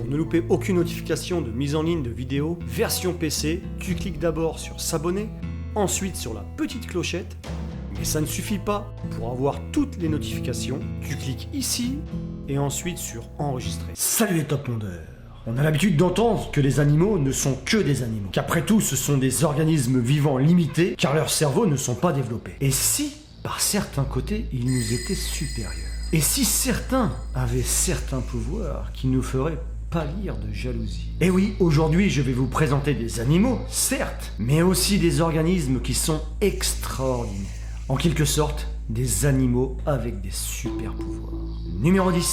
Pour ne louper aucune notification de mise en ligne de vidéos, version PC, tu cliques d'abord sur s'abonner, ensuite sur la petite clochette. Mais ça ne suffit pas. Pour avoir toutes les notifications, tu cliques ici et ensuite sur enregistrer. Salut les top mondeurs. On a l'habitude d'entendre que les animaux ne sont que des animaux, qu'après tout ce sont des organismes vivants limités car leurs cerveaux ne sont pas développés. Et si, par certains côtés, ils nous étaient supérieurs? Et si certains avaient certains pouvoirs qui nous feraient pâlir de jalousie? Et oui, aujourd'hui je vais vous présenter des animaux, certes, mais aussi des organismes qui sont extraordinaires. En quelque sorte, des animaux avec des super pouvoirs. Numéro 10.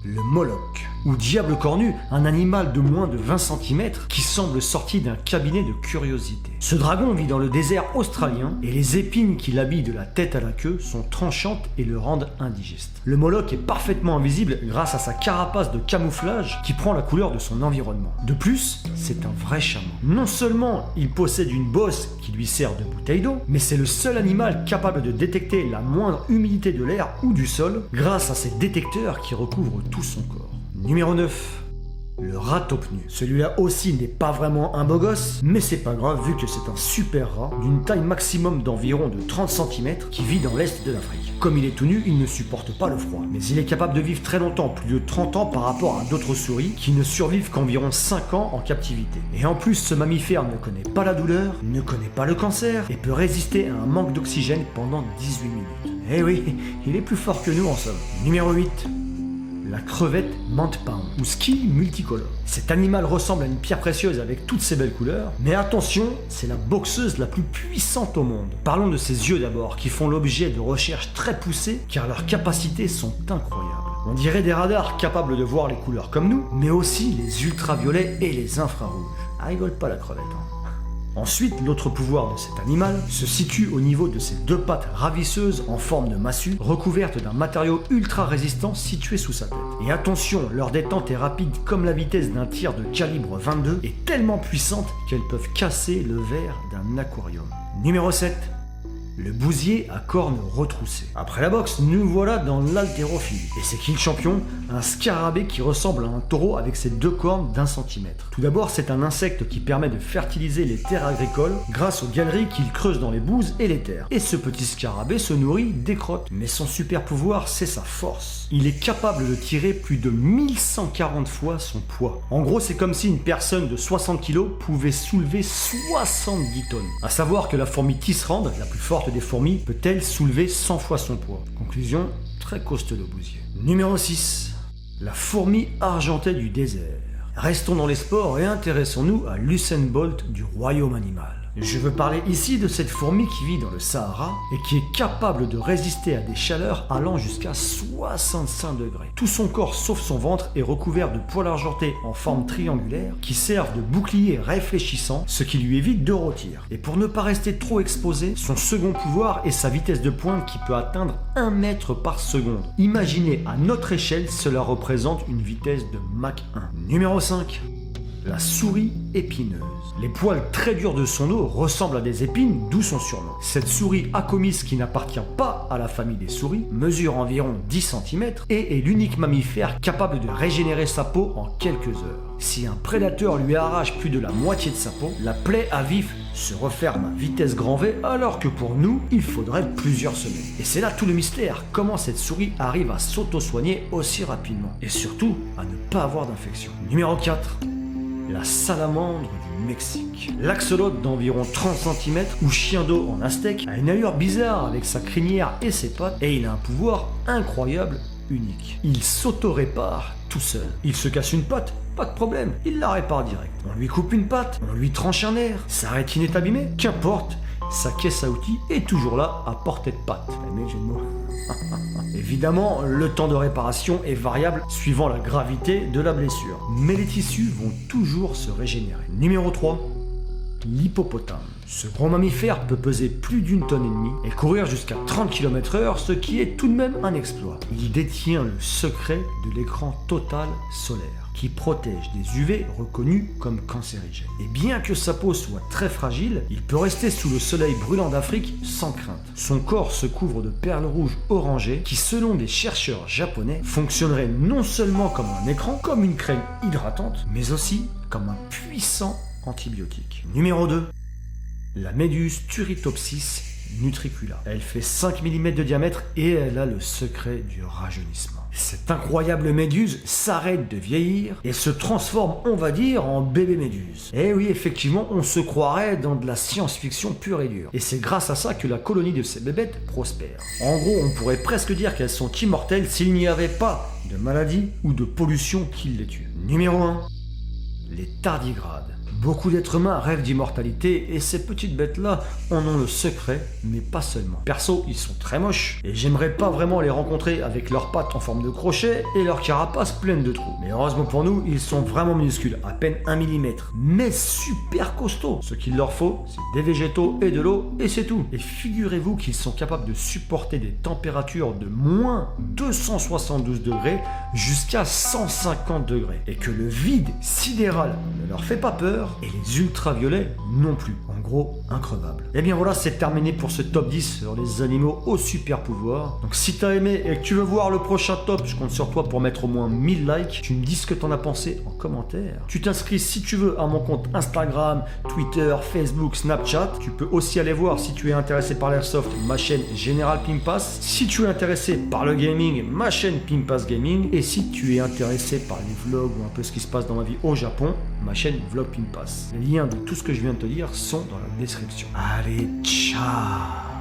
Le Moloch, ou diable cornu, un animal de moins de 20 cm qui semble sorti d'un cabinet de curiosité. Ce dragon vit dans le désert australien et les épines qui l'habillent de la tête à la queue sont tranchantes et le rendent indigeste. Le Moloch est parfaitement invisible grâce à sa carapace de camouflage qui prend la couleur de son environnement. De plus, c'est un vrai chaman. Non seulement il possède une bosse qui lui sert de bouteille d'eau, mais c'est le seul animal capable de détecter la moindre humidité de l'air ou du sol grâce à ses détecteurs qui recouvrent tout son corps. Numéro 9. Le ratopnu. Celui-là aussi n'est pas vraiment un beau gosse, mais c'est pas grave vu que c'est un super rat d'une taille maximum d'environ de 30 cm qui vit dans l'est de l'Afrique. Comme il est tout nu, il ne supporte pas le froid, mais il est capable de vivre très longtemps, plus de 30 ans par rapport à d'autres souris qui ne survivent qu'environ 5 ans en captivité. Et en plus, ce mammifère ne connaît pas la douleur, ne connaît pas le cancer et peut résister à un manque d'oxygène pendant 18 minutes. Eh oui, il est plus fort que nous en somme. Numéro 8. La crevette mante-pound, ou ski multicolore. Cet animal ressemble à une pierre précieuse avec toutes ses belles couleurs, mais attention, c'est la boxeuse la plus puissante au monde. Parlons de ses yeux d'abord, qui font l'objet de recherches très poussées, car leurs capacités sont incroyables. On dirait des radars capables de voir les couleurs comme nous, mais aussi les ultraviolets et les infrarouges. Ah, rigole pas la crevette, hein. Ensuite, l'autre pouvoir de cet animal se situe au niveau de ses deux pattes ravisseuses en forme de massue, recouvertes d'un matériau ultra résistant situé sous sa tête. Et attention, leur détente est rapide comme la vitesse d'un tir de calibre 22 et tellement puissante qu'elles peuvent casser le verre d'un aquarium. Numéro 7. Le bousier à cornes retroussées. Après la boxe, nous voilà dans l'haltérophilie. Et c'est qui le champion? Un scarabée qui ressemble à un taureau avec ses deux cornes d'1 centimètre. Tout d'abord, c'est un insecte qui permet de fertiliser les terres agricoles grâce aux galeries qu'il creuse dans les bouses et les terres. Et ce petit scarabée se nourrit des crottes. Mais son super pouvoir, c'est sa force. Il est capable de tirer plus de 1140 fois son poids. En gros, c'est comme si une personne de 60 kg pouvait soulever 70 tonnes. À savoir que la fourmi tisserande, la plus forte des fourmis, peut-elle soulever 100 fois son poids. Conclusion, très costaud le bousier. Numéro 6. La fourmi argentée du désert. Restons dans les sports et intéressons-nous à l'Usain Bolt du royaume animal. Je veux parler ici de cette fourmi qui vit dans le Sahara et qui est capable de résister à des chaleurs allant jusqu'à 65 degrés. Tout son corps sauf son ventre est recouvert de poils argentés en forme triangulaire qui servent de bouclier réfléchissant, ce qui lui évite de rôtir. Et pour ne pas rester trop exposé, son second pouvoir est sa vitesse de pointe qui peut atteindre 1 mètre par seconde. Imaginez, à notre échelle, cela représente une vitesse de Mach 1. Numéro 5. La souris épineuse. Les poils très durs de son dos ressemblent à des épines, d'où son surnom. Cette souris acomis qui n'appartient pas à la famille des souris mesure environ 10 cm et est l'unique mammifère capable de régénérer sa peau en quelques heures. Si un prédateur lui arrache plus de la moitié de sa peau, la plaie à vif se referme à vitesse grand V, alors que pour nous, il faudrait plusieurs semaines. Et c'est là tout le mystère, comment cette souris arrive à s'auto-soigner aussi rapidement. Et surtout, à ne pas avoir d'infection. Numéro 4. La salamandre du Mexique. L'axolote d'environ 30 cm ou chien d'eau en aztèque a une allure bizarre avec sa crinière et ses pattes et il a un pouvoir incroyable, unique. Il s'auto-répare tout seul. Il se casse une patte, pas de problème, il la répare direct. On lui coupe une patte, on lui tranche un nerf, sa rétine est abîmée, qu'importe, sa caisse à outils est toujours là à portée de patte. Mais j'ai le mot. Évidemment, le temps de réparation est variable suivant la gravité de la blessure, mais les tissus vont toujours se régénérer. Numéro 3. l'hippopotame. Ce gros mammifère peut peser plus d'1,5 tonne et courir jusqu'à 30 km/h, ce qui est tout de même un exploit. Il détient le secret de l'écran total solaire, qui protège des UV reconnus comme cancérigènes. Et bien que sa peau soit très fragile, il peut rester sous le soleil brûlant d'Afrique sans crainte. Son corps se couvre de perles rouges orangées qui, selon des chercheurs japonais, fonctionneraient non seulement comme un écran, comme une crème hydratante, mais aussi comme un puissant antibiotique. Numéro 2. La méduse Turritopsis nutricula. Elle fait 5 mm de diamètre et elle a le secret du rajeunissement. Cette incroyable méduse s'arrête de vieillir et se transforme, on va dire, en bébé méduse. Et oui, effectivement, on se croirait dans de la science-fiction pure et dure. Et c'est grâce à ça que la colonie de ces bébêtes prospère. En gros, on pourrait presque dire qu'elles sont immortelles s'il n'y avait pas de maladie ou de pollution qui les tue. Numéro 1. Les tardigrades. Beaucoup d'êtres humains rêvent d'immortalité et ces petites bêtes-là en ont le secret, mais pas seulement. Perso, ils sont très moches et j'aimerais pas vraiment les rencontrer avec leurs pattes en forme de crochet et leur carapace pleine de trous. Mais heureusement pour nous, ils sont vraiment minuscules, à peine 1 mm, mais super costauds. Ce qu'il leur faut, c'est des végétaux et de l'eau et c'est tout. Et figurez-vous qu'ils sont capables de supporter des températures de moins 272 degrés jusqu'à 150 degrés. Et que le vide sidéral ne leur fait pas peur, et les ultraviolets non plus. En gros, increvables. Et bien voilà, c'est terminé pour ce top 10 sur les animaux aux super pouvoirs. Donc si t'as aimé et que tu veux voir le prochain top, je compte sur toi pour mettre au moins 1000 likes. Tu me dis ce que t'en as pensé en commentaire. Tu t'inscris si tu veux à mon compte Instagram, Twitter, Facebook, Snapchat. Tu peux aussi aller voir si tu es intéressé par l'airsoft, ma chaîne Général Pimpas. Si tu es intéressé par le gaming, ma chaîne Pimpas Gaming. Et si tu es intéressé par les vlogs ou un peu ce qui se passe dans ma vie au Japon, ma chaîne Vlog Pimpas. Les liens de tout ce que je viens de te dire sont dans la description. Allez, ciao!